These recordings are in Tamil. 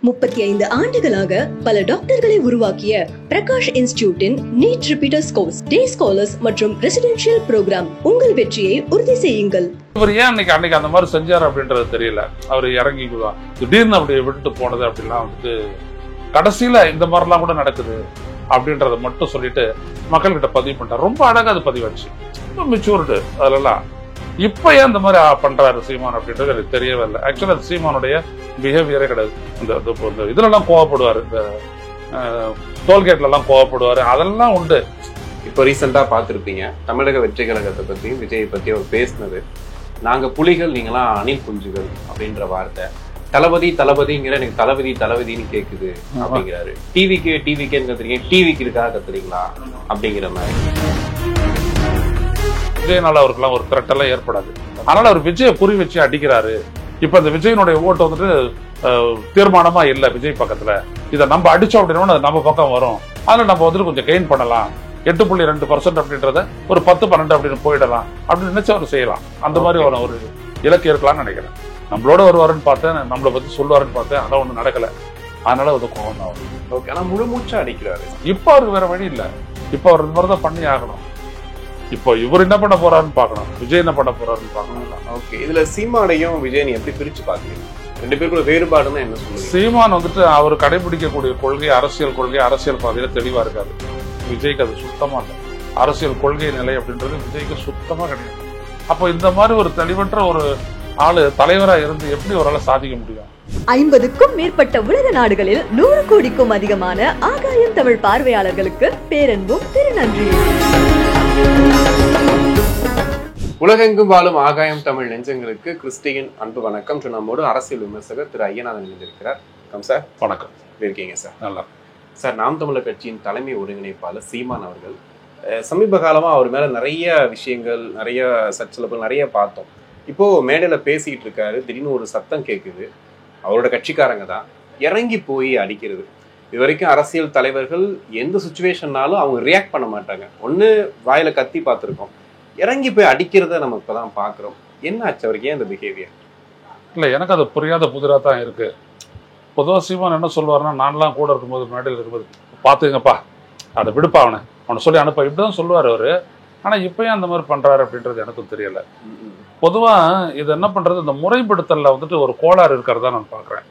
35 ஆண்டுகளாக பல டாக்டர்களை உருவாக்கிய பிரகாஷ் இன்ஸ்டிடியூட்டின் நீட் ரிப்பீட்டர்ஸ் கோர்ஸ், டே ஸ்காலர்ஸ் மற்றும் ரெசிடென்ஷியல் ப்ரோக்ராம். உங்கள் வெற்றியை உறுதி செய்யுங்கள். இவர் ஏன் அன்னைக்கு அந்த மாதிரி செஞ்சார் அப்படின்றது தெரியல. அவர் இறங்கி திடீர்னு அப்படி விட்டுட்டு போனது அப்படிலாம் வந்துட்டு கடைசியில இந்த மாதிரிலாம் கூட நடக்குது அப்படின்றத மட்டும் சொல்லிட்டு மக்கள்கிட்ட பதிவு பண்ணிட்டார். ரொம்ப அழகா அது பதிவாச்சு, ரொம்ப மெச்சூர்டு. அதெல்லாம் இப்ப ஏன் இந்த மாதிரி பண்றாரு சீமான் அப்படின்றது எனக்கு தெரியவே இல்லை. ஆக்சுவலா அது சீமானுடைய பிஹேவியரே கிடையாது. இந்த இதுல எல்லாம் கோவப்படுவாரு, இந்த டோல்கேட்ல எல்லாம் கோவப்படுவாரு, அதெல்லாம் உண்டு. இப்போ ரீசெண்டா பார்த்துருப்பீங்க, தமிழக வெற்றி கழகத்தை பத்தியும் விஜயை பத்தி அவர் பேசினது, நாங்க புலிகள் நீங்களாம் அணில் குஞ்சுகள் அப்படின்ற வார்த்தை. தளபதி தளபதிங்கிற எனக்கு தளபதின்னு கேக்குது அப்படிங்கிறாரு. டிவிக்கேன்னு கத்துறீங்க, டிவிக்கு இருக்கா கத்துறீங்களா அப்படிங்கிற மாதிரி. விஜயனால அவருக்குலாம் ஒரு திரட்டெல்லாம் ஏற்படாது. அதனால அவர் விஜயை குறி வச்சு அடிக்கிறாரு. இப்ப இந்த விஜயனுடைய ஓட்டு வந்துட்டு தீர்மானமா இல்ல விஜய் பக்கத்துல. இதை நம்ம அடிச்சோம் அப்படின்னா நம்ம பக்கம் வரும். அதனால நம்ம வந்துட்டு கொஞ்சம் கெயின் பண்ணலாம். 8.2% அப்படின்றத ஒரு 10-12 அப்படின்னு போயிடலாம் அப்படின்னு நினைச்சு அவர் செய்யலாம். அந்த மாதிரி ஒரு இலக்கு இருக்கலாம்னு நினைக்கிறேன். நம்மளோட வருவாருன்னு பார்த்தேன், நம்மளை பத்தி சொல்லுவாருன்னு பார்த்தேன், அதான் ஒண்ணு நடக்கல. அதனால அது கோவம் தான் வரும். ஓகே, ஆனா முழு மூச்சா அடிக்கிறாரு. இப்ப அவருக்கு வேற வழி இல்ல. இப்ப அவர் இந்த மாதிரிதான் பண்ணி ஆகணும். இப்போ இவர் என்ன பண்ண போறாருன்னு பாக்கணும், விஜய் என்ன பண்ண போறாருன்னு பாக்கணும். ஓகே, இதுல சீமானையும் விஜய் எப்படி பிரிச்சு பாக்குறீங்க? ரெண்டு பேருக்குள்ள வேறுபாடுன்னா என்ன சொல்லுங்க? சீமான் வந்துட்டு அவர் கடைபிடிக்கக்கூடிய கொள்கை, அரசியல் பாதையில தெளிவா இருக்காது. விஜய்க்கு அது சுத்தமா இல்லை. அரசியல் கொள்கை நிலை அப்படின்றது விஜய்க்கு சுத்தமா கிடையாது. அப்போ இந்த மாதிரி ஒரு தெளிவற்ற ஒரு ஆளு தலைவரா இருந்து எப்படி ஒரு சாதிக்க முடியும்? 50க்கும் மேற்பட்ட உலக நாடுகளில் 100 கோடிக்கும் அதிகமான ஆகாயம் தமிழ் பார்வையாளர்களுக்கு பேரன்பும் திருநன்றியும். உலகெங்கும் வாழும் ஆகாயம் தமிழ் நெஞ்சங்களுக்கு கிறிஸ்டியின் அன்பு வணக்கம். நம்மோடு அரசியல் விமர்சகர் திரு ஐயநாதன் இணைந்திருக்கிறார். வணக்கம் சார். வணக்கம். இருக்கீங்க சார்? நல்லா சார். நாம் தமிழர் கட்சியின் தலைமை ஒருங்கிணைப்பாளர் சீமான் அவர்கள் சமீப காலமா அவர் மேல நிறைய விஷயங்கள், நிறைய சச்சரவுகள் நிறைய பார்த்தோம். இப்போ மேடையில பேசிக்கிட்டு இருக்காரு, திடீர்னு ஒரு சத்தம் கேட்குது. அவரோட கட்சிக்காரங்க தான் இறங்கி போய் அடிக்கிறது. இது வரைக்கும் அரசியல் தலைவர்கள் எந்த சுச்சுவேஷன்னாலும் அவங்க ரியாக்ட் பண்ண மாட்டாங்க. ஒன்று வாயில கத்தி பார்த்துருக்கோம், இறங்கி போய் அடிக்கிறத நம்ம இப்பதான் பாக்குறோம். என்ன ஆச்சு அவருக்கு, ஏன் இந்த பிஹேவியர்? இல்லை, எனக்கு அது புரியாத புதிராக தான் இருக்கு. பொதுவாக சீமான் என்ன சொல்லுவாருன்னா, நான்லாம் கூட இருக்கும்போது மேடையில் இருக்கும்போது பார்த்துங்கப்பா, அதை விடுப்பா, அவனை சொல்லி அனுப்ப, இப்படிதான் சொல்லுவார் அவரு. ஆனால் இப்பயும் அந்த மாதிரி பண்றாரு அப்படின்றது எனக்கும் தெரியல. பொதுவாக இது என்ன பண்றது, இந்த முறைப்படுத்தல வந்துட்டு ஒரு கோளாறு இருக்கிறதா நான் பார்க்குறேன்.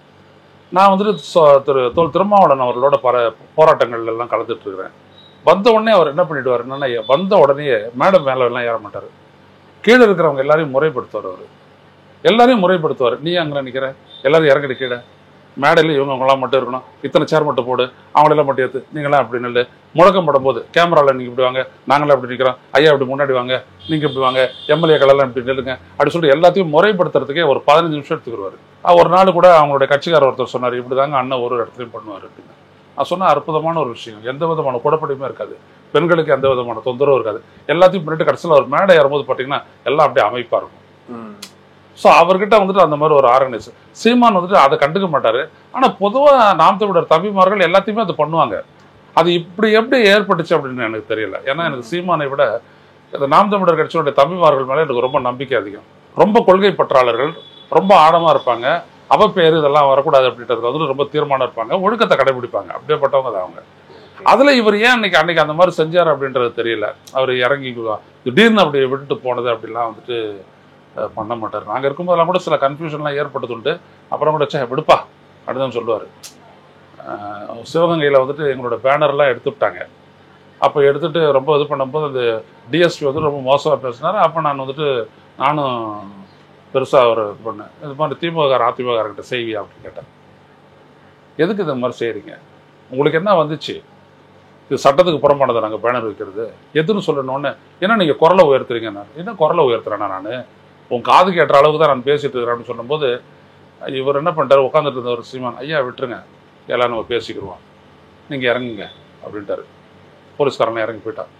நான் வந்துட்டு திருமாவளவன் அவர்களோட போராட்டங்கள் எல்லாம் கலந்துட்டு இருக்கிறேன். வந்த உடனே அவர் என்ன பண்ணிடுவார், என்னன்னா வந்த உடனே மேடம் மேல எல்லாம் ஏற மாட்டாரு, கீழே இருக்கிறவங்க எல்லாரையும் முறைப்படுத்துவார். அவர் எல்லாரையும் முறைப்படுத்துவார். நீ அங்கே நிற்கிற, எல்லாரும் இறங்கிட்டு கீழே மேடையில் இவங்களாம் மட்டும் இருக்கணும், இத்தனை சேர் மட்டும் போடு, அவங்களெல்லாம் மட்டும் ஏற்று, நீங்களாம் அப்படி நில்லு. முழக்கம் போடும் போது கேமராவில் நீங்கள் இப்படி வாங்க, நாங்களாம் அப்படி நிற்கிறோம், ஐயா இப்படி முன்னாடி வாங்க, நீங்கள் இப்படி வாங்க, எம்எல்ஏக்களெல்லாம் இப்படி நில்லுங்க அப்படி சொல்லிட்டு எல்லாத்தையும் முறைப்படுத்துறதுக்கே ஒரு 15 நிமிஷம் எடுத்துக்கிடுவார். ஒரு நாள் கூட அவங்களுடைய கட்சிக்காரர் ஒருத்தர் சொன்னார், இப்படி தாங்க அண்ணன் ஒரு இடத்துலையும் பண்ணுவார் அப்படின்னு. நான் சொன்ன அற்புதமான ஒரு விஷயம். எந்த விதமான குழப்படியுமே இருக்காது, பெண்களுக்கு எந்த விதமான தொந்தரவும் இருக்காது. எல்லாத்தையும் பண்ணிட்டு கடைசியில் ஒரு மேடை ஏறும்போது பார்த்தீங்கன்னா எல்லாம் அப்படியே அமைப்பாக இருக்கும். ஸோ அவர்கிட்ட வந்துட்டு அந்த மாதிரி ஒரு ஆர்கனைசேஷன். சீமான் வந்துட்டு அதை கண்டுக்க மாட்டாரு. ஆனால் பொதுவாக நாம் தமிழர் தம்பிமார்கள் எல்லாத்தையுமே அது பண்ணுவாங்க. அது இப்படி எப்படி ஏற்பட்டுச்சு அப்படின்னு எனக்கு தெரியல. ஏன்னா எனக்கு சீமானை விட இந்த நாம் தமிழர் கட்சியோடைய தம்பிமார்கள் மேலே எனக்கு ரொம்ப நம்பிக்கை அதிகம். ரொம்ப கொள்கை பற்றாளர்கள், ரொம்ப ஆழமாக இருப்பாங்க. அவப்பேர் இதெல்லாம் வரக்கூடாது அப்படின்றதுல வந்துட்டு ரொம்ப தீர்மானம் இருப்பாங்க, ஒழுக்கத்தை கடைபிடிப்பாங்க. அப்படியேப்பட்டவங்க தான் அவங்க. அதில் இவர் ஏன் அன்னைக்கு அந்த மாதிரி செஞ்சார் அப்படின்றது தெரியல. அவர் இறங்கி திடீர்னு அப்படி விட்டுட்டு போனது அப்படிலாம் வந்துட்டு பண்ண மாட்டார். நாங்கள் இருக்கும்போதெல்லாம் கூட சில கன்ஃபியூஷன்லாம் ஏற்பட்டதுண்டு. அப்புறம் கூட விடுப்பா அப்படின்னு சொல்லுவார். சிவகங்கையில் வந்துட்டு எங்களோட பேனர்லாம் எடுத்து விட்டாங்க. அப்போ எடுத்துகிட்டு ரொம்ப இது பண்ணும்போது அந்த டிஎஸ்பி வந்து ரொம்ப மோசமாக பேசினார். அப்போ நானும் பெருசாக ஒரு பண்ணேன், இது மாதிரி அதிமுககிட்ட செய்வியா அப்படின்னு கேட்டேன். எதுக்கு இந்த மாதிரி செய்கிறீங்க, உங்களுக்கு என்ன வந்துச்சு, இது சட்டத்துக்கு புறம்பானதை நாங்கள் பேனர் வைக்கிறது எதுன்னு சொல்லணுன்னு, ஏன்னா நீங்கள் குரலை உயர்த்துறீங்க. நான் என்ன குரலை உயர்த்துறேன்னா, நான் உன் காது கேட்டுற அளவுக்கு தான் நான் பேசிட்டு இருக்கிறேன்னு சொல்லும்போது இவர் என்ன பண்ணிட்டார், உட்காந்துட்டு இருந்த ஒரு சீமான், ஐயா விட்டுருங்க, எல்லாம் நம்ம பேசிக்கிடுவோம், நீங்கள் இறங்குங்க அப்படின்ட்டாரு. போலீஸ்காரனை இறங்கி போயிட்டான்.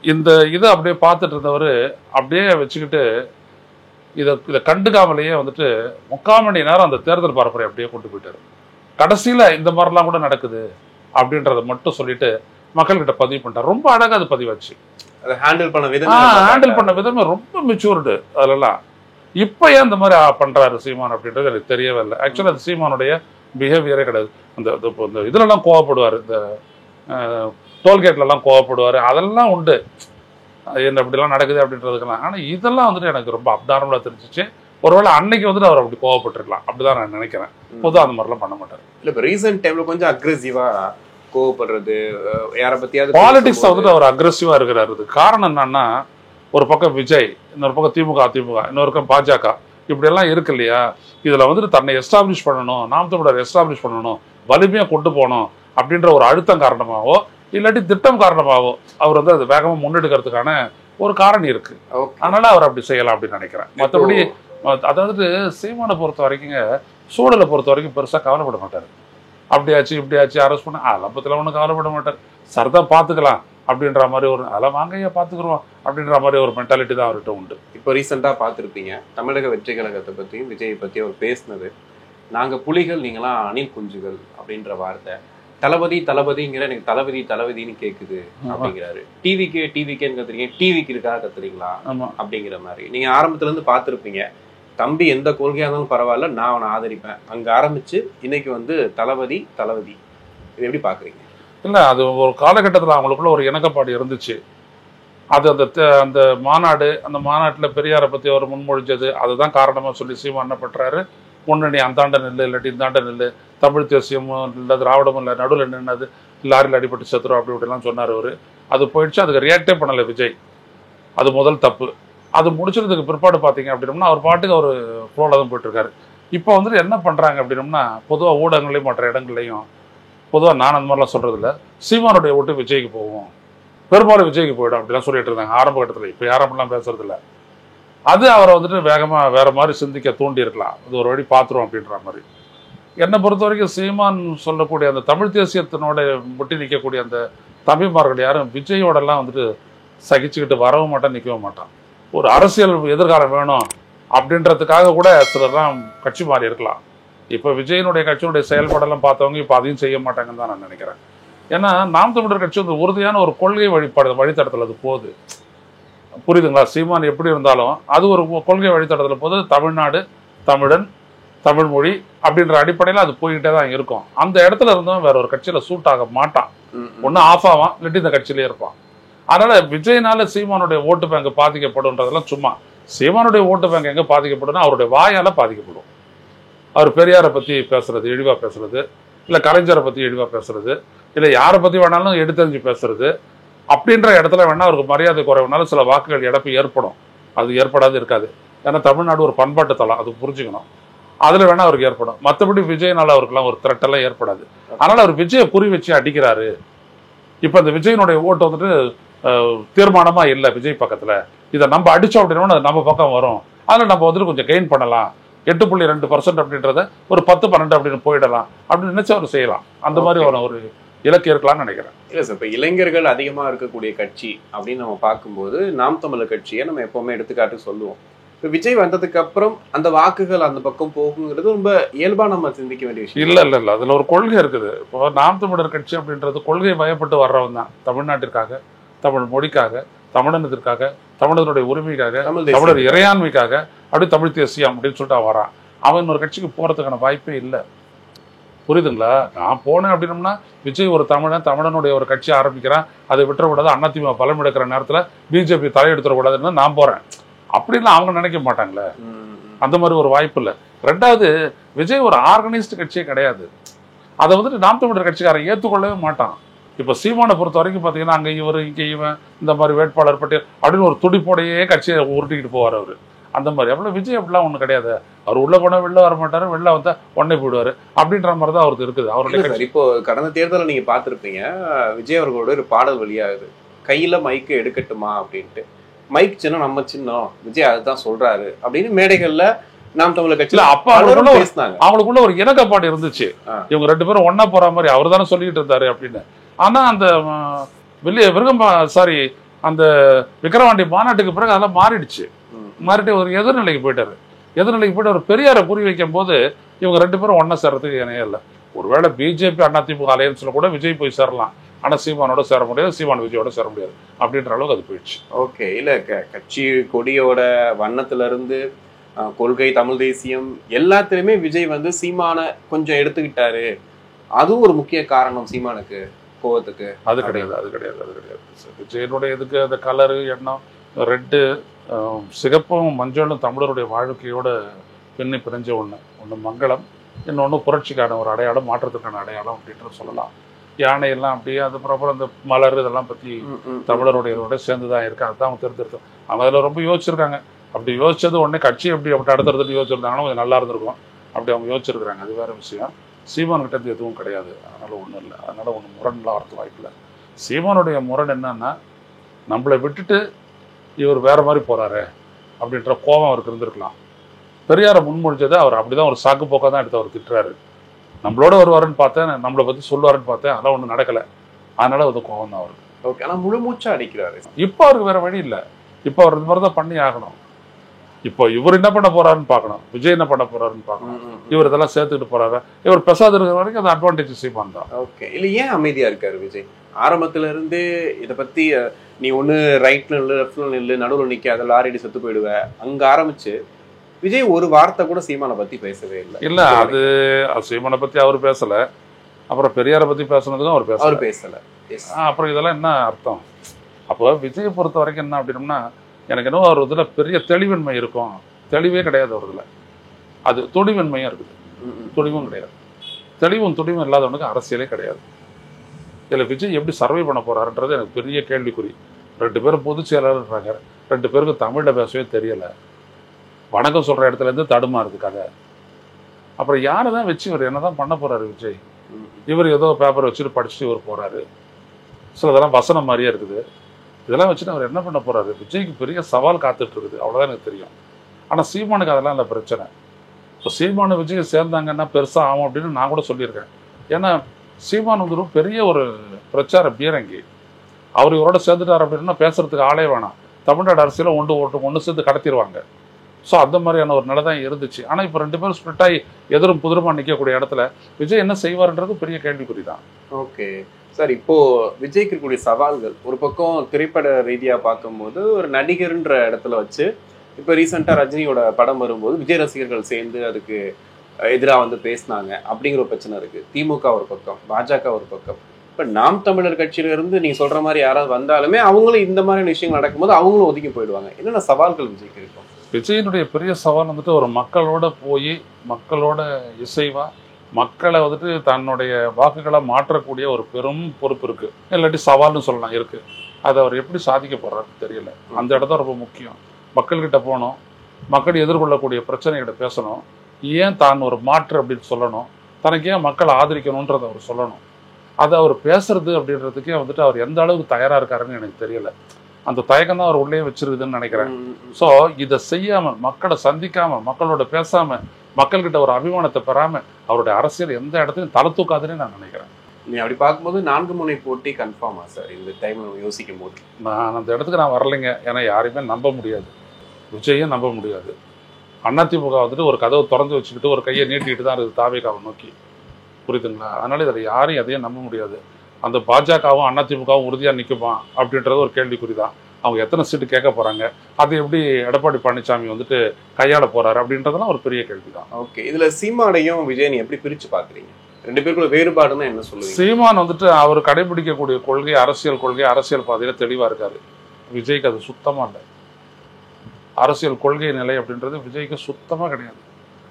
இந்த இதை அப்படியே பார்த்துட்டு இருந்தவர் அப்படியே வச்சுக்கிட்டு இதை கண்டுக்காமலேயே வந்துட்டு 3/4 மணி நேரம் அந்த தேர்தல் பரப்புரை அப்படியே கொண்டு போயிட்டாரு. கடைசியில் இந்த மாதிரிலாம் கூட நடக்குது அப்படின்றத மட்டும் சொல்லிட்டு மக்கள்கிட்ட பதிவு பண்ணிட்டார். ரொம்ப அழகாக அது பதிவாச்சு. ஹேண்டில் பண்ண விதமே ரொம்ப மெச்சூர்டு. அதெல்லாம் இப்போ ஏன் இந்த மாதிரி பண்றாரு சீமான் அப்படின்றது எனக்கு தெரியவே இல்லை. ஆக்சுவலாக அது சீமானுடைய பிஹேவியரே கிடையாது. இந்த இதுலலாம் கோவப்படுவார், இந்த டோல்கேட்லலாம் கோவப்படுவார், அதெல்லாம் உண்டு. என்ன இப்படிலாம் நடக்குது அப்படின்றதுக்கெல்லாம். ஆனால் இதெல்லாம் வந்துட்டு எனக்கு ரொம்ப அப்டார்மலாக தெரிஞ்சிச்சு. ஒருவேளை அன்னைக்கு வந்துட்டு அவர் அப்படி கோவப்பட்டிருக்கலாம், அப்படிதான் நான் நினைக்கிறேன். பொதுவாக அந்த மாதிரிலாம் பண்ண மாட்டார். இல்லை இப்போ ரீசெண்ட் டைம்ல கொஞ்சம் அக்ரெசிவா கோவப்படுறது, யாரை பத்தியாவது பாலிடிக்ஸ் வந்துட்டு அவர் அக்ரெசிவா இருக்கிறாரு. இதுக்கு காரணம் என்னன்னா, ஒரு பக்கம் விஜய், இன்னொரு பக்கம் திமுக அதிமுக, இன்னொரு பக்கம் பாஜக, இப்படி எல்லாம் இருக்கு இல்லையா? இதுல வந்துட்டு தன்னை எஸ்டாப்ளிஷ் பண்ணணும், நாம் தமிழர் எஸ்டாப்ளிஷ் பண்ணணும், வலிமையா கொண்டு போகணும் அப்படின்ற ஒரு அழுத்தம் காரணமாகவோ இல்லாட்டி திட்டம் காரணமாகவோ அவர் வந்து அது வேகமா முன்னெடுக்கிறதுக்கான ஒரு காரணம் இருக்கு. அதனால அவர் அப்படி செய்யலாம் அப்படின்னு நினைக்கிறேன். மற்றபடி அதாவது சீமானை பொறுத்த வரைக்குங்க, சூழலை பொறுத்த வரைக்கும் பெருசா கவலைப்பட மாட்டாரு. அப்படியாச்சு இப்படியாச்சு அரெஸ்ட் பண்ண அதெல்லாம் பத்தில ஒன்றும் கவலைப்பட மாட்டார். சரதான் பார்த்துக்கலாம் அப்படின்ற மாதிரி ஒரு, அதெல்லாம் வாங்கையா பார்த்துக்குறோம் அப்படின்ற மாதிரி ஒரு மென்டாலிட்டி தான் அவர்கிட்ட உண்டு. இப்போ ரீசெண்டாக பார்த்துருப்பீங்க, தமிழக வெற்றி கழகத்தை பற்றியும் விஜயை பற்றி அவர் பேசினது, நாங்கள் புலிகள் நீங்களாம் அணில் குஞ்சுகள் அப்படின்ற வார்த்தை. தளபதி தளபதிங்கிற எனக்கு தளபதி தளபதினு கேட்குது அப்படிங்கிறாரு. டிவிக்கேன்னு கத்துறீங்க, டிவிக்கு இருக்காக கத்துறீங்களா அப்படிங்கிற மாதிரி. நீங்கள் ஆரம்பத்துலேருந்து பார்த்துருப்பீங்க, தம்பி எந்த கொள்கையாக இருந்தாலும் பரவாயில்ல, நான் அவனை ஆதரிப்பேன், அங்கே ஆரம்பிச்சு இன்னைக்கு வந்து தளபதி தளபதி. இது எப்படி பார்க்குறீங்க? இல்லை, அது ஒரு காலகட்டத்தில் அவங்களுக்குள்ள ஒரு இணக்கப்பாடு இருந்துச்சு. அது அந்த மாநாடு, அந்த மாநாட்டில் பெரியாரை பற்றி அவர் முன்மொழிஞ்சது, அதுதான் காரணமாக சொல்லி சீமான் என்ன பண்ணுறாரு, முன்னணி அந்தாண்ட நெல் இல்லாட்டி இந்தாண்ட நெல், தமிழ் தேசியமும் இல்லை திராவிடமும் இல்லை, நடுவில் நின்னது, லாரியில் அடிபட்டு செத்துரும் அப்படி இப்படிலாம் சொன்னார் அவர். அது போயிடுச்சு, அதுக்கு ரியாக்டே பண்ணலை விஜய். அது முதல் தப்பு. அது முடிச்சதுக்கு பிற்பாடு பார்த்தீங்க அப்படின்னோம்னா அவர் பாட்டுக்கு அவர் ஃப்ளோவில் தான் போயிட்டுருக்காரு. இப்போ வந்துட்டு என்ன பண்ணுறாங்க அப்படின்னோம்னா, பொதுவாக ஊடகங்களையும் மற்ற இடங்கள்லையும், பொதுவாக நான் அந்த மாதிரிலாம் சொல்கிறது இல்லை, சீமானுடைய ஓட்டு விஜய்க்கு போவோம், பெரும்பாலும் விஜய்க்கு போயிடும் அப்படிலாம் சொல்லிட்டு இருந்தாங்க ஆரம்ப கட்டத்தில். இப்போ யாரும் அப்படிலாம் பேசுறது இல்லை. அது அவரை வந்துட்டு வேகமாக வேற மாதிரி சிந்திக்க தூண்டி இருக்கலாம். அது ஒரு வழி பார்த்துரும் அப்படின்ற மாதிரி. என்னை பொறுத்த வரைக்கும் சீமான் சொல்லக்கூடிய அந்த தமிழ் தேசியத்தினோட முட்டி நிற்கக்கூடிய அந்த தம்பிமார்கள் யாரும் விஜயோடலாம் வந்துட்டு சகிச்சுக்கிட்டு வரவும் மாட்டான், நிற்கவும் மாட்டான். ஒரு அரசியல் எதிர்காலம் வேணும் அப்படின்றதுக்காக கூட சிலர்லாம் கட்சி மாறி இருக்கலாம். இப்போ விஜயனுடைய கட்சியினுடைய செயல்பாடெல்லாம் பார்த்தவங்க இப்போ அதையும் செய்ய மாட்டாங்கன்னு தான் நான் நினைக்கிறேன். ஏன்னா நாம் தமிழர் கட்சி வந்து உறுதியான ஒரு கொள்கை வழித்தடத்தில் அது போகுது. புரியுதுங்களா? சீமான் எப்படி இருந்தாலும் அது ஒரு கொள்கை வழித்தடத்தில் போது, தமிழ்நாடு, தமிழன், தமிழ் மொழி அப்படின்ற அடிப்படையில் அது போய்கிட்டே தான் இருக்கும். அந்த இடத்துல இருந்தும் வேற ஒரு கட்சியில சூட் ஆக மாட்டான். ஒன்று ஆஃப் ஆவான், இல்லாட்டி இந்த கட்சியிலே இருப்பான். அதனால விஜய்னால சீமானுடைய ஓட்டு பேங்க் பாதிக்கப்படும்ன்றதெல்லாம் சும்மா. சீமானுடைய ஓட்டு பேங்க் எங்க பாதிக்கப்படும்னா அவருடைய வாயால பாதிக்கப்படும். அவர் பெரியாரை பத்தி பேசுறது, இழிவா பேசுறது, இல்லை கலைஞரை பத்தி இழிவா பேசுறது, இல்லை யாரை பத்தி வேணாலும் எடுத்தறிஞ்சு பேசுறது, அப்படின்ற இடத்துல வேணா அவருக்கு மரியாதை குறைவுனாலும் சில வாக்குகள் இழப்பு ஏற்படும். அது ஏற்படாது இருக்காது. ஏன்னா தமிழ்நாடு ஒரு பண்பாட்டு தளம், அது புரிஞ்சுக்கணும். அதுல வேணா அவருக்கு ஏற்படும். மற்றபடி விஜயனால அவருக்குலாம் ஒரு த்ரெட்டெல்லாம் ஏற்படாது. அதனால அவர் விஜயை குறி வச்சு அடிக்கிறாரு. இப்ப இந்த விஜயனுடைய ஓட்டு வந்துட்டு தீர்மானமா இல்லை விஜய் பக்கத்துல. இதை நம்ம அடிச்சோம் அப்படின்னா நம்ம பக்கம் வரும். அதில் நம்ம வந்துட்டு கொஞ்சம் கெயின் பண்ணலாம். 8.2% அப்படின்றத ஒரு 10-12 அப்படின்னு போயிடலாம் அப்படின்னு நினைச்சு அவர் செய்யலாம். அந்த மாதிரி ஒரு இலக்கு இருக்கலாம்னு நினைக்கிறேன். இல்லை சார், இப்போ இளைஞர்கள் அதிகமாக இருக்கக்கூடிய கட்சி அப்படின்னு நம்ம பார்க்கும்போது நாம் தமிழர் கட்சியை நம்ம எப்பவுமே எடுத்துக்காட்டு சொல்லுவோம். இப்போ விஜய் வந்ததுக்கு அப்புறம் அந்த வாக்குகள் அந்த பக்கம் போகுங்கிறது ரொம்ப இயல்பாக நம்ம சிந்திக்க வேண்டிய விஷயம். இல்லை அதில் ஒரு கொள்கை இருக்குது. இப்போ நாம் தமிழர் கட்சி அப்படின்றது கொள்கை பயப்பட்டு வர்றவன் தான். தமிழ்நாட்டிற்காக, தமிழ் மொழிக்காக, தமிழினத்திற்காக, தமிழனுடைய உரிமைக்காக, தமிழர் இறையாண்மைக்காக, அப்படி தமிழ் தேசியம் அப்படின்னு சொல்லிட்டு வரான். அவன் ஒரு கட்சிக்கு போறதுக்கான வாய்ப்பே இல்லை. புரியுதுங்களா? நான் போனேன் அப்படின்னம்னா விஜய் ஒரு தமிழனுடைய ஒரு கட்சி ஆரம்பிக்கிறான், அதை விட்டுறக்கூடாது, அதிமுக பலம் எடுக்கிற நேரத்தில் பிஜேபி தலையெடுத்துடக்கூடாதுன்னு நான் போறேன் அப்படின்லாம் அவங்க நினைக்க மாட்டாங்களே. அந்த மாதிரி ஒரு வாய்ப்பு இல்லை. ரெண்டாவது, விஜய் ஒரு ஆர்கனைஸ்டு கட்சியே கிடையாது. அதை வந்துட்டு நாம் தமிழர் கட்சிக்காரன் ஏற்றுக்கொள்ளவே மாட்டான். இப்போ சீமானை பொறுத்த வரைக்கும் பார்த்தீங்கன்னா அங்கே இவர் இங்கே இவன் இந்த மாதிரி வேட்பாளர் பட்டியல் அப்படின்னு ஒரு துடிப்போடையே கட்சியை உருட்டிக்கிட்டு போவார் அவர். அந்த மாதிரி எவ்வளோ விஜய் அப்படிலாம் ஒன்றும் கிடையாது. அவர் உள்ள போனால் வெளில வர மாட்டார், வெளில வந்தால் உடனே போயிடுவார் அப்படின்ற மாதிரி தான் அவருக்கு இருக்குது. அவருடைய இப்போ கடந்த தேர்தலில் நீங்கள் பார்த்துருப்பீங்க, விஜய் அவர்களோட ஒரு பாடல் வெளியாகுது, கையில் மைக்கு எடுக்கட்டுமா அப்படின்ட்டு. மைக் சின்னம் நம்ம சின்னம், விஜய் அதுதான் சொல்றாரு அப்படின்னு மேடைகள்ல நாம் தமிழர் கட்சியில அப்ப அவங்களுக்குள்ள ஒரு இணக்கப்பாடு இருந்துச்சு. இவங்க 2 பேரும் ஒன்னா போற மாதிரி அவர் தானே சொல்லிட்டு இருந்தாரு அப்படின்னு. ஆனா அந்த அந்த விக்கிரவாண்டி மாநாட்டுக்கு பிறகு அதெல்லாம் மாறிடுச்சு. மாறிட்டு ஒரு எதிர்நிலைக்கு போயிட்டு ஒரு பெரியாரை குறி வைக்கும் போது இவங்க 2 பேரும் ஒன்னா சேர்றதுக்கு இணையே இல்லை. ஒருவேளை பிஜேபி அதிமுக அலையன்ஸ்ல கூட விஜய் போய் சேரலாம், ஆனா சீமானோட சேர முடியாது, சீமான் விஜயோட சேர முடியாது அப்படின்ற அளவுக்கு அது போயிடுச்சு. ஓகே, இல்ல கட்சி கொடியோட வண்ணத்துல இருந்து கொள்கை, தமிழ் தேசியம் எல்லாத்துலயுமே விஜய் வந்து சீமான கொஞ்சம் எடுத்துக்கிட்டாரு. அதுவும் ஒரு முக்கிய காரணம் சீமானுக்கு கோவத்துக்கு. அது கிடையாது. விஜயனுடைய இதுக்கு அந்த கலரு, எண்ணம், ரெட்டு, சிகப்பும் மஞ்சளும் தமிழருடைய வாழ்க்கையோட பின்னி பிரிஞ்ச ஒன்று மங்களம், இன்னொன்று புரட்சிக்கான ஒரு அடையாளம், மாற்றத்துக்கான அடையாளம் அப்படின்றது சொல்லலாம். யானையெல்லாம் அப்படியே அதுக்கப்புறம் அந்த மலர் இதெல்லாம் பற்றி தமிழருடைய சேர்ந்து தான் இருக்கு. அதுதான் அவங்க தெரிஞ்சிருக்கோம். அவங்க அதில் ரொம்ப யோசிச்சிருக்காங்க. அப்படி யோசிச்சது உடனே கட்சி எப்படி அப்படி அடுத்தடுத்து யோசிச்சிருந்தாங்கன்னா கொஞ்சம் நல்லா இருந்திருக்கும். அப்படி அவங்க யோசிச்சிருக்கிறாங்க. அது வேற விஷயம். சீமான் கிட்ட எதுவும் கிடையாது. அதனால ஒன்றும் இல்லை. அதனால ஒன்றும் முரண்லாம் வரது வாய்ப்பு இல்லை. சீமானுடைய முரண் என்னன்னா, நம்மளை விட்டுட்டு இவர் வேற மாதிரி போறாரு அப்படின்ற கோபம் அவருக்கு இருந்திருக்கலாம். பெரியாரை முன்மொழிஞ்சதை அவர் அப்படிதான் ஒரு சாக்கு போக்கா தான் எடுத்து அவர் திட்டுறாரு. நம்மளோட வருவாருன்னு பார்த்தேன், நம்மளை பத்தி சொல்லுவாருன்னு பார்த்தேன், அதெல்லாம் ஒன்றும் நடக்கலை. அதனால அது கோபம் தான் அவருக்கு. ஓகே, ஆனால் முழு மூச்சா அடிக்கிறாரு. இப்போ அவருக்கு வேற வழி இல்லை. இப்போ அவர் இந்த மாதிரி தான் பண்ணி ஆகணும். இப்போ இவர் என்ன பண்ண போறாருன்னு பார்க்கணும், விஜய் என்ன பண்ண போறாருன்னு பார்க்கணும். இவர் இதெல்லாம் சேர்த்துக்கிட்டு போறாரு. இவர் பெசாது இருக்கிற வரைக்கும் அது அட்வான்டேஜ் சீமான் தான். ஓகே, இல்லை ஏன் அமைதியா இருக்காரு விஜய்? ஆரம்பத்துல இருந்து இதை பத்தி நீ ஒன்று ரைட்ல இல்லை, லெஃப்ட்ல இல்லை, நடுவில் நிற்காத, லாரிடி செத்து போயிடுவ, அங்க ஆரம்பிச்சு விஜய் ஒரு வார்த்தை கூட சீமானை பத்தி பேசவே இல்லை. இல்ல, அது சீமானை பத்தி அவர் பேசல. அப்புறம் பெரியாரை பத்தி பேசுனதுக்கும் அவர் பேசல. அப்புறம் இதெல்லாம் என்ன அர்த்தம்? அப்போ விஜயை பொறுத்த வரைக்கும் என்ன அப்படின்னம்னா, எனக்கு என்னவோ ஒரு இதில் பெரிய தெளிவின்மை இருக்கும். தெளிவே கிடையாது ஒரு இதில். அது துணிவின்மையும் இருக்குது, துணிவும் கிடையாது. தெளிவும் துணிவும் இல்லாதவனுக்கு அரசியலே கிடையாது. இதில் விஜய் எப்படி சர்வை பண்ண போறாருன்றது எனக்கு பெரிய கேள்விக்குறி. 2 பேரும் பொதுச் செயலாளர் இருக்காங்க. 2 பேருக்கு தமிழில் பேசவே தெரியலை. வணக்கம் சொல்கிற இடத்துலேருந்து தடுமாறுது கதை. அப்புறம் யாரை தான் வச்சு இவர் என்ன தான் பண்ண போறாரு விஜய்? இவர் ஏதோ பேப்பரை வச்சுட்டு படிச்சுட்டு இவர் போறாரு. சிலதெல்லாம் வசனம் மாதிரியே இருக்குது. இதெல்லாம் வச்சுட்டு அவர் என்ன பண்ண போறாரு? விஜய்க்கு பெரிய சவால் காத்துட்டு இருக்குது, அவ்வளோதான் எனக்கு தெரியும். ஆனால் சீமானுக்கு அதெல்லாம் இல்லை பிரச்சனை. இப்போ சீமானு விஜய் சேர்ந்தாங்கன்னா பெருசாக ஆகும் அப்படின்னு நான் கூட சொல்லியிருக்கேன். ஏன்னா சீமான் வந்து பெரிய ஒரு பிரச்சார பீரங்கி. அவர் இவரோட சேர்ந்துட்டார் அப்படின்னா பேசுறதுக்கு ஆளே வேணாம். தமிழ்நாடு அரசியல ஒன்று சேர்ந்து கடத்திடுவாங்க. ஸோ அந்த மாதிரியான ஒரு நிலை தான் இருந்துச்சு. ஆனால் இப்போ 2 பேரும் ஸ்பிரிட் ஆகி எதிரும் புதிருமா நிற்கக்கூடிய இடத்துல விஜய் என்ன செய்வார்ன்றது பெரிய கேள்விக்குறி தான். ஓகே சார், இப்போ விஜய்க்கு இருக்கக்கூடிய சவால்கள் ஒரு பக்கம் திரைப்பட ரீதியாக பார்க்கும்போது ஒரு நடிகர்ன்ற இடத்துல வச்சு, இப்போ ரீசெண்டாக ரஜினியோட படம் வரும்போது விஜய் ரசிகர்கள் சேர்ந்து அதுக்கு எதிராக வந்து பேசினாங்க அப்படிங்கிற ஒரு பிரச்சனை இருக்கு. திமுக ஒரு பக்கம், பாஜக ஒரு பக்கம். இப்போ நாம் தமிழர் கட்சியில இருந்து நீங்க சொல்ற மாதிரி யாராவது வந்தாலுமே அவங்களும் இந்த மாதிரி விஷயங்கள் நடக்கும்போது அவங்களும் ஒதுக்கி போயிடுவாங்க. என்னென்ன சவால்கள் விஜய்க்கு இருக்கும்? விஜயனுடைய பெரிய சவால் வந்துட்டு ஒரு மக்களோட போய் மக்களோட இசைவா மக்களை வந்துட்டு தன்னுடைய வாக்குகளை மாற்றக்கூடிய ஒரு பெரும் பொறுப்பு இருக்கு. இல்லாட்டி சவால்னு சொல்லலாம் இருக்கு. அதை அவர் எப்படி சாதிக்க போறாருன்னு தெரியல. அந்த இடத்த ரொம்ப முக்கியம். மக்கள்கிட்ட போகணும், மக்கள் எதிர்கொள்ளக்கூடிய பிரச்சனைகளை பேசணும், ஏன் தான் ஒரு மாற்று அப்படின்னு சொல்லணும், தனக்கு ஏன் மக்களை ஆதரிக்கணுன்றதை அவர் சொல்லணும். அதை அவர் பேசுறது அப்படின்றதுக்கே வந்துட்டு அவர் எந்த அளவுக்கு தயாரா இருக்காருன்னு எனக்கு தெரியல. அந்த தயக்கம் தான் அவர் உள்ளே வச்சிருக்குதுன்னு நினைக்கிறேன். ஸோ இதை செய்யாம, மக்களை சந்திக்காம, மக்களோட பேசாம, மக்கள்கிட்ட ஒரு அபிமானத்தை பெறாம அவருடைய அரசியல் எந்த இடத்துலையும் தலை தூக்காதுன்னு நான் நினைக்கிறேன். நீ அப்படி பார்க்கும்போது 4 முனை போட்டி கன்ஃபார்மா சார் இந்த டைம் யோசிக்கும் போது? நான் அந்த இடத்துக்கு நான் வரலைங்க. ஏன்னா யாரையுமே நம்ப முடியாது, விஜயும் நம்ப முடியாது. அதிமுக வந்துட்டு ஒரு கதவை திறந்து வச்சுக்கிட்டு ஒரு கையை நீட்டிக்கிட்டு தான் இருக்குது தாவேகாவை நோக்கி, புரியுதுங்களா? அதனால இதில் யாரையும் எதையும் நம்ப முடியாது. அந்த பாஜகவும் அதிமுகவும் உறுதியாக நிற்குமா அப்படின்றது ஒரு கேள்விக்குறி தான். அவங்க எத்தனை சீட்டு கேட்க போறாங்க, அது எப்படி எடப்பாடி பழனிசாமி வந்துட்டு கையாள போறாரு அப்படின்றதெல்லாம் ஒரு பெரிய கேள்வி தான். ஓகே, இதுல சீமானையும் விஜயன் எப்படி பிரிச்சு பாக்குறீங்க? 2 பேருக்குள்ள வேறுபாடுன்னா என்ன சொல்லுவீங்க? சீமான் வந்துட்டு அவர் கடைபிடிக்கக்கூடிய கொள்கை, அரசியல் பாதையில தெளிவா இருக்காரு. விஜய்க்கு அது சுத்தமா இல்லை. அரசியல் கொள்கை நிலை அப்படின்றது விஜய்க்கு சுத்தமா கிடையாது.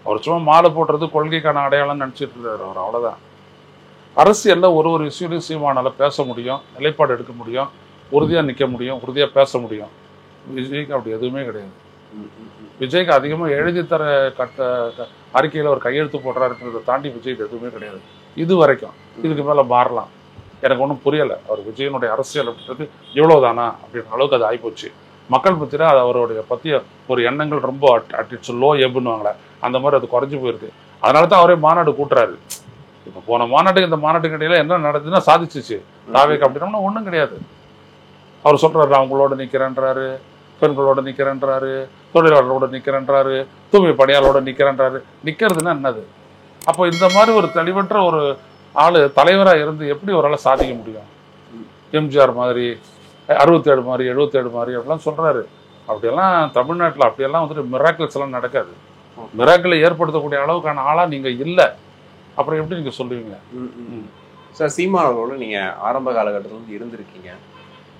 அவர் சும்மா மாலை போடுறது கொள்கைக்கான அடையாளம் நினைச்சிட்டு இருக்காரு அவர், அவ்வளவுதான். அரசியல்ல ஒரு இஷ்யூலையும் சீமானால பேச முடியும், நிலைப்பாடு எடுக்க முடியும், உறுதியா நிற்க முடியும், உறுதியா பேச முடியும். விஜய்க்கு அப்படி எதுவுமே கிடையாது. விஜய்க்கு அதிகமா எழுதி தர அறிக்கையில ஒரு கையெழுத்து போடுறாருன்றதை தாண்டி விஜய்க்கு எதுவுமே கிடையாது இது வரைக்கும். இதுக்கு மேல மாறலாம். எனக்கு ஒன்றும் புரியலை. அவர் விஜயனுடைய அரசியல் அப்படின்றது இவ்வளவுதானா அப்படின்ற அளவுக்கு அது ஆகிப்போச்சு. மக்கள் பத்திர அது அவருடைய பத்திய ஒரு எண்ணங்கள் ரொம்ப அட்ஸ் லோ எப்புன்னுவாங்களே, அந்த மாதிரி அது குறைஞ்சி போயிருக்கு. அதனால தான் அவரே மாநாடு கூட்டுறாரு. இப்போ போன மாநாட்டுக்கு இந்த மாநாட்டுக்கு இடையில என்ன நடந்துச்சுன்னா சாதிச்சிச்சு தாவேக்கு அப்படின்னா ஒன்றும் கிடையாது. அவர் சொல்றாரு, நான் உங்களோட நிற்கிறேன்றாரு, பெண்களோட நிற்கிறேன்றாரு, தொழிலாளர்களோட நிற்கிறேன்றாரு, தூய்மை பணியாளரோட நிற்கிறேன்றாரு. நிற்கிறதுன்னா என்னது? அப்போ இந்த மாதிரி ஒரு தெளிவற்ற ஒரு ஆளு தலைவராக இருந்து எப்படி ஒரு ஆளை சாதிக்க முடியும்? எம்ஜிஆர் மாதிரி 67 மாதிரி 77 மாதிரி அப்படிலாம் சொல்றாரு. அப்படியெல்லாம் தமிழ்நாட்டில் அப்படியெல்லாம் வந்துட்டு மிராக்கிள்ஸ் எல்லாம் நடக்காது. மிராக்கிளை ஏற்படுத்தக்கூடிய அளவுக்கான ஆளாக நீங்கள் இல்லை, அப்புறம் எப்படி நீங்கள் சொல்லுவீங்க? சார், சீமான் அவர்களோட நீங்கள் ஆரம்ப காலகட்டத்தில் வந்து இருந்திருக்கீங்க.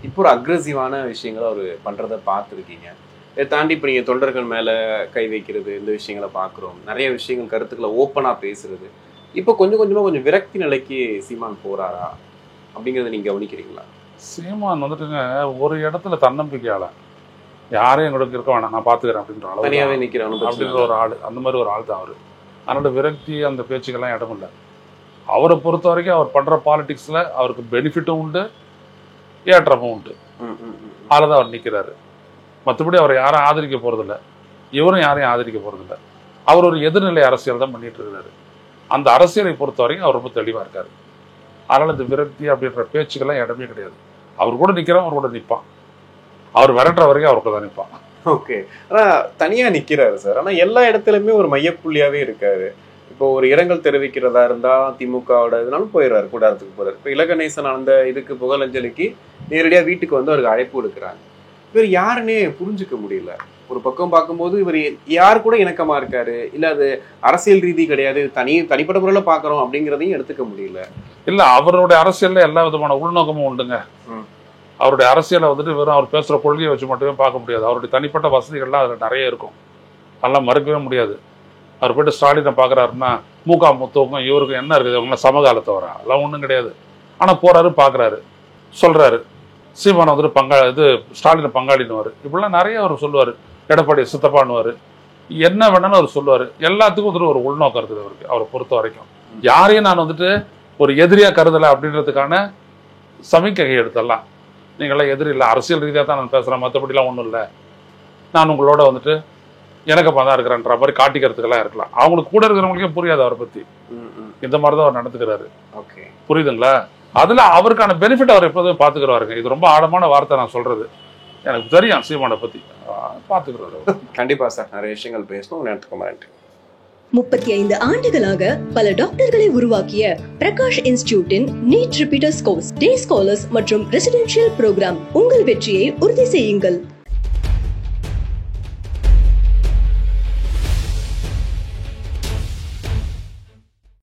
இப்போ ஒரு அக்ரெசிவான விஷயங்களை அவர் பண்ணுறதை பார்த்துருக்கீங்க. இதை தாண்டி இப்போ நீங்கள் தொண்டர்கள் மேலே கை வைக்கிறது, இந்த விஷயங்களை பார்க்குறோம். நிறைய விஷயங்கள் கருத்துக்களை ஓப்பனாக பேசுறது. இப்போ கொஞ்சம் கொஞ்சமாக கொஞ்சம் விரக்தி நிலைக்கு சீமான் போகிறாரா அப்படிங்கிறத நீங்கள் கவனிக்கிறீங்களா? சீமான் வந்துட்டுங்க ஒரு இடத்துல தன்னம்பிக்கையாள, யாரையும் எங்களுக்கு இருக்க வேணாம், நான் பார்த்துக்கிறேன் அப்படின்ற அளவு தனியாகவே நிற்கிறேன் அப்படின்ற ஒரு ஆள், அந்த மாதிரி ஒரு ஆள் தான் அவர். அதனோட விரக்தி அந்த பேச்சுக்கெல்லாம் இடம் இல்லை. அவரை பொறுத்த வரைக்கும் அவர் பண்ணுற பாலிடிக்ஸில் அவருக்கு பெனிஃபிட்டும் உண்டு, ஏற்றமும் உண்டு. அதில் தான் அவர் நிற்கிறாரு. மற்றபடி அவரை யாரும் ஆதரிக்க போகிறதில்ல, இவரும் யாரையும் ஆதரிக்க போகிறதில்ல. அவர் ஒரு எதிர்நிலை அரசியல் தான் பண்ணிட்டு இருக்கிறாரு. அந்த அரசியலை பொறுத்த வரைக்கும் அவர் ரொம்ப தெளிவாக இருக்காரு. அதனால் இந்த விரக்தி அப்படின்ற பேச்சுக்கெல்லாம் இடமே கிடையாது. அவர் கூட நிற்கிறோம், அவர் கூட நிற்பான். அவர் விரட்டுற வரைக்கும் அவர் கூட தான் நிற்பான். ஓகே. ஆனால் தனியாக நிற்கிறாரு சார். ஆனால் எல்லா இடத்துலையுமே ஒரு மையப்புள்ளியாகவே இருக்காரு. இப்போ ஒரு இரங்கல் தெரிவிக்கிறதா இருந்தால் திமுகவோட இதனாலும் போயிடுறாரு, கூடாரத்துக்கு போகிறார். இப்போ இலகணேசன் அந்த இதுக்கு புகழஞ்சலிக்கு நேரடியாக வீட்டுக்கு வந்து அவருக்கு அழைப்பு கொடுக்குறாங்க. இவர் யாருன்னே புரிஞ்சுக்க முடியல. ஒரு பக்கம் பார்க்கும்போது இவர் யார் கூட இணக்கமாக இருக்காரு, இல்லை அது அரசியல் ரீதி கிடையாது, தனிப்பட்ட முறையில் பார்க்குறோம் அப்படிங்கிறதையும் எடுத்துக்க முடியல. இல்லை, அவருடைய அரசியலில் எல்லா விதமான உள்நோக்கமும் உண்டுங்க. அவருடைய அரசியலை வந்துட்டு வெறும் அவர் பேசுகிற கொள்கையை வச்சு மட்டுமே பார்க்க முடியாது. அவருடைய தனிப்பட்ட வசதிகள்லாம் அதில் நிறைய இருக்கும், அதெல்லாம் மறுக்கவே முடியாது. அவர் போய்ட்டு ஸ்டாலினை பார்க்குறாருன்னா மூகா முத்துவுக்கும் இவருக்கும் என்ன இருக்குது, அவங்களாம் சமகாலத்தை வரா, அதெல்லாம் ஒன்றும் கிடையாது. ஆனால் போகிறாரு, பார்க்குறாரு, சொல்கிறாரு. சீமானை வந்துட்டு ஸ்டாலினை பங்காளின்னுவார், இப்படிலாம் நிறைய அவர் சொல்லுவார். எடப்பாடி சித்தப்பான்னுவார், என்ன வேணாலும் அவர் சொல்லுவார். எல்லாத்துக்கும் வந்துட்டு ஒரு உள்நோக்கம் இருக்குது அவருக்கு. அவரை பொறுத்த வரைக்கும் யாரையும் நான் வந்துட்டு ஒரு எதிரியாக கருதலை அப்படின்றதுக்கான சமிக்கை எடுத்துடலாம். நீங்களாம் எதிரி இல்லை, அரசியல் ரீதியாக தான் நான் பேசுகிறேன், மற்றபடிலாம் ஒன்றும் இல்லை, நான் உங்களோட வந்துட்டு எனக்கப்பா தான் இருக்கிறேன்ற மாதிரி காட்டிக்கிறதுக்கெல்லாம் இருக்கலாம். அவங்களுக்கு கூட இருக்கிறவங்களுக்கே புரியாது அவரை பற்றி. இந்த மாதிரி தான் அவர் நடந்துக்கிறாரு. ஓகே, புரியுதுங்களா? அதில் அவருக்கான பெனிஃபிட் அவர் எப்போதும் பார்த்துக்கிறவாருங்க. இது ரொம்ப ஆழமான வார்த்தை நான் சொல்கிறது, எனக்கு தெரியும் சீமானை பற்றி, பார்த்துக்கிறாரு. கண்டிப்பாக சார், நிறைய விஷயங்கள் பேசணும். நேரத்துக்கு நன்றி. 35 ஆண்டுகளாக பல டாக்டர்களை உருவாக்கிய பிரகாஷ் இன்ஸ்டிடியூட்டின் நீட் ரிப்பீட்டர்ஸ் கோர்ஸ், டே ஸ்காலர்ஸ் மற்றும் ரெசிடென்ஷியல் ப்ரோக்ராம். உங்கள் வெற்றியை உறுதி செய்யுங்கள்.